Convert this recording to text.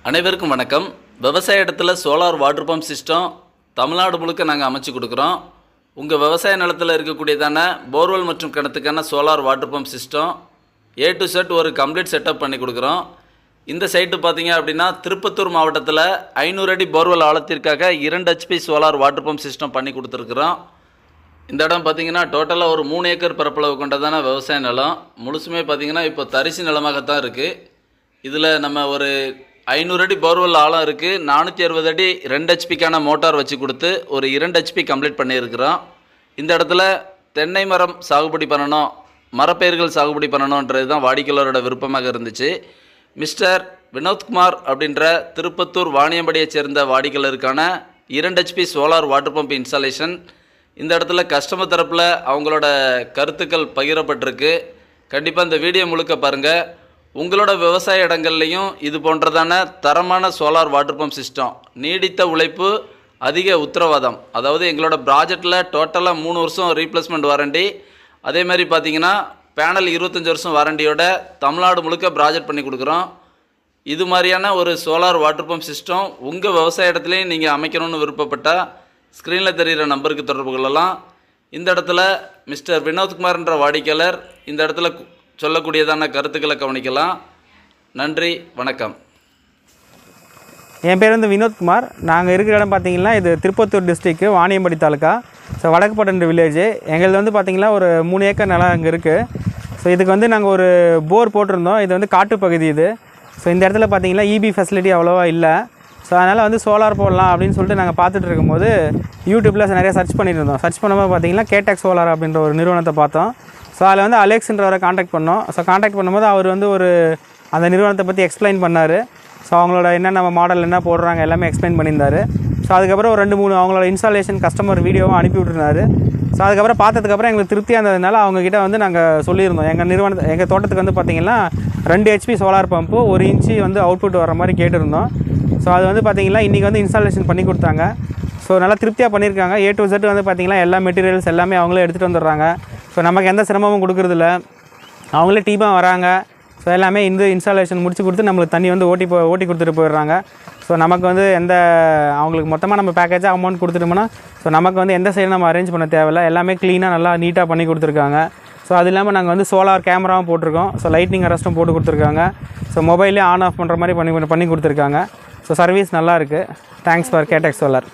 அனைவருக்கும் வணக்கம். விவசாய இடத்துல solar water pump system Tamil Nadu முழுக்க நாங்கள் அமைச்சு கொடுக்குறோம். உங்கள் விவசாய நிலத்தில் இருக்கக்கூடியதான போர்வெல் மற்றும் கிணத்துக்கான solar water pump system A to Z ஒரு கம்ப்ளீட் செட்டப் பண்ணி கொடுக்குறோம். இந்த சைட்டு பார்த்தீங்க அப்படின்னா திருப்பத்தூர் மாவட்டத்தில் 500 அடி போர்வெல் ஆழத்திற்காக 2 HP solar water pump system பண்ணி கொடுத்துருக்குறோம். இந்த இடம் பார்த்தீங்கன்னா டோட்டலாக ஒரு 3 ஏக்கர் பரப்பளவு கொண்டதான விவசாய நிலம். முழுசுமே பார்த்தீங்கன்னா இப்போ தரிசு நிலமாகத்தான் இருக்குது. இதில் நம்ம ஒரு 500 அடி போர்வெல் ஆழம் இருக்குது. 460 அடி 2 HPக்கான மோட்டார் வச்சு கொடுத்து ஒரு 2 HP கம்ப்ளீட் பண்ணியிருக்கிறோம். இந்த இடத்துல தென்னை மரம் சாகுபடி பண்ணணும், மரப்பயிர்கள் சாகுபடி பண்ணணுன்றது தான் வாடிக்கையாளரோட விருப்பமாக இருந்துச்சு. மிஸ்டர் வினோத்குமார் அப்படின்ற திருப்பத்தூர் வாணியம்படியை சேர்ந்த வாடிக்கையாளருக்கான 2 HP solar water pump installation. இந்த இடத்துல கஸ்டமர் தரப்பில் அவங்களோட கருத்துக்கள் பகிரப்பட்டிருக்கு. கண்டிப்பாக இந்த வீடியோ முழுக்க பாருங்கள். உங்களோட விவசாய இடங்கள்லையும் இது போன்றதான தரமான சோலார் வாட்டர் பம்ப் சிஸ்டம், நீடித்த உழைப்பு, அதிக உத்தரவாதம், அதாவது எங்களோட ப்ராஜெக்டில் டோட்டலாக 3 வருஷம் ரீப்ளேஸ்மெண்ட் வாரண்டி, அதே மாதிரி பார்த்தீங்கன்னா பேனல் 25 வருஷம் வாரண்டியோட தமிழ்நாடு முழுக்க ப்ராஜெக்ட் பண்ணி கொடுக்குறோம். இது மாதிரியான ஒரு சோலார் வாட்டர் பம்ப் சிஸ்டம் உங்கள் விவசாய இடத்துலையும் நீங்கள் அமைக்கணும்னு விருப்பப்பட்டால் ஸ்க்ரீனில் தெரிகிற நம்பருக்கு தொடர்பு கொள்ளலாம். இந்த இடத்துல மிஸ்டர் வினோத்குமார்ன்ற வாடிக்கையாளர் இந்த இடத்துல சொல்லக்கூடியதான கருத்துக்களை கவனிக்கலாம். நன்றி, வணக்கம். என் பேர் வந்து வினோத்குமார். நாங்கள் இருக்கிற இடம் பார்த்திங்கன்னா இது Tirupattur district Vaniyambadi taluka. So Vadakkupattu village. எங்களுக்கு வந்து பார்த்திங்கன்னா ஒரு 3 ஏக்கர் நிலம் அங்கே இருக்குது. ஸோ இதுக்கு வந்து நாங்கள் ஒரு போர் போட்டிருந்தோம். இது வந்து காட்டுப்பகுதி இது. ஸோ இந்த இடத்துல பார்த்திங்கன்னா EB ஃபெசிலிட்டி அவ்வளோவா இல்லை. ஸோ அதனால் வந்து சோலார் போடலாம் அப்படின்னு சொல்லிட்டு நாங்கள் பார்த்துட்டு இருக்கும்போது யூடியூப்பில் நிறையா சர்ச் பண்ணிட்டு இருந்தோம். சர்ச் பண்ணும்போது பார்த்திங்கன்னா கேடெக் சோலார் அப்படின்ற ஒரு நிறுவனத்தை பார்த்தோம். ஸோ அதில் வந்து அலெக்ஸ்ன்றவரை காண்டாக்ட் பண்ணோம். ஸோ காண்டாக்ட் பண்ணும்போது அவர் வந்து அந்த நிறுவனத்தை பற்றி எக்ஸ்பிளைன் பண்ணார். ஸோ அவங்களோட என்னென்ன மாடல் என்ன போடுறாங்க எல்லாமே எக்ஸ்பிளைன் பண்ணியிருந்தார். ஸோ அதுக்கப்புறம் ஒரு 2-3 அவங்களோட இன்ஸ்டாலேஷன் கஸ்டமர் வீடியோவும் அனுப்பி விட்டுருந்தாரு. ஸோ அதுக்கப்புறம் பார்த்ததுக்கப்புறம் எங்களுக்கு திருப்தியாக இருந்ததுனால அவங்கக்கிட்ட வந்து நாங்கள் சொல்லியிருந்தோம். எங்கள் தோட்டத்துக்கு வந்து பார்த்திங்கன்னா 2 HP சோலார் பம்பு 1 இன்ச்சு வந்து அவுட்புட் வர மாதிரி கேட்டிருந்தோம். ஸோ அது வந்து பார்த்திங்கன்னா இன்றைக்கி வந்து இன்ஸ்டாலேஷன் பண்ணி கொடுத்தாங்க. ஸோ நல்லா திருப்தியாக பண்ணியிருக்காங்க. A to Z வந்து பார்த்திங்கன்னா எல்லா மெட்டீரியல்ஸ் எல்லாமே அவங்களே எடுத்துகிட்டு வந்துடுறாங்க. ஸோ நமக்கு எந்த சிரமமும் கொடுக்குறதில்ல. அவங்களே டீமாக வராங்க. ஸோ எல்லாமே இந்த இன்ஸ்டாலேஷன் முடிச்சு கொடுத்து நம்மளுக்கு தண்ணி வந்து ஓட்டி கொடுத்துட்டு போயிடுறாங்க. ஸோ நமக்கு வந்து அவங்களுக்கு மொத்தமாக நம்ம பேக்கேஜாக அமௌண்ட் கொடுத்துட்டோம்னா ஸோ நமக்கு வந்து எந்த சைடும் நம்ம அரேஞ்ச் பண்ண தேவையில்லை. எல்லாமே க்ளீனாக நல்லா நீட்டாக பண்ணி கொடுத்துருக்காங்க. ஸோ அது இல்லாமல் நாங்கள் வந்து சோலார் கேமராவும் போட்டிருக்கோம். ஸோ லைட்டிங் அரெஸ்ட்டும் போட்டு கொடுத்துருக்காங்க. ஸோ மொபைலே ஆன் ஆஃப் பண்ணுற மாதிரி பண்ணி கொடுத்துருக்காங்க. ஸோ சர்வீஸ் நல்லாயிருக்கு. Thanks for Katek solar.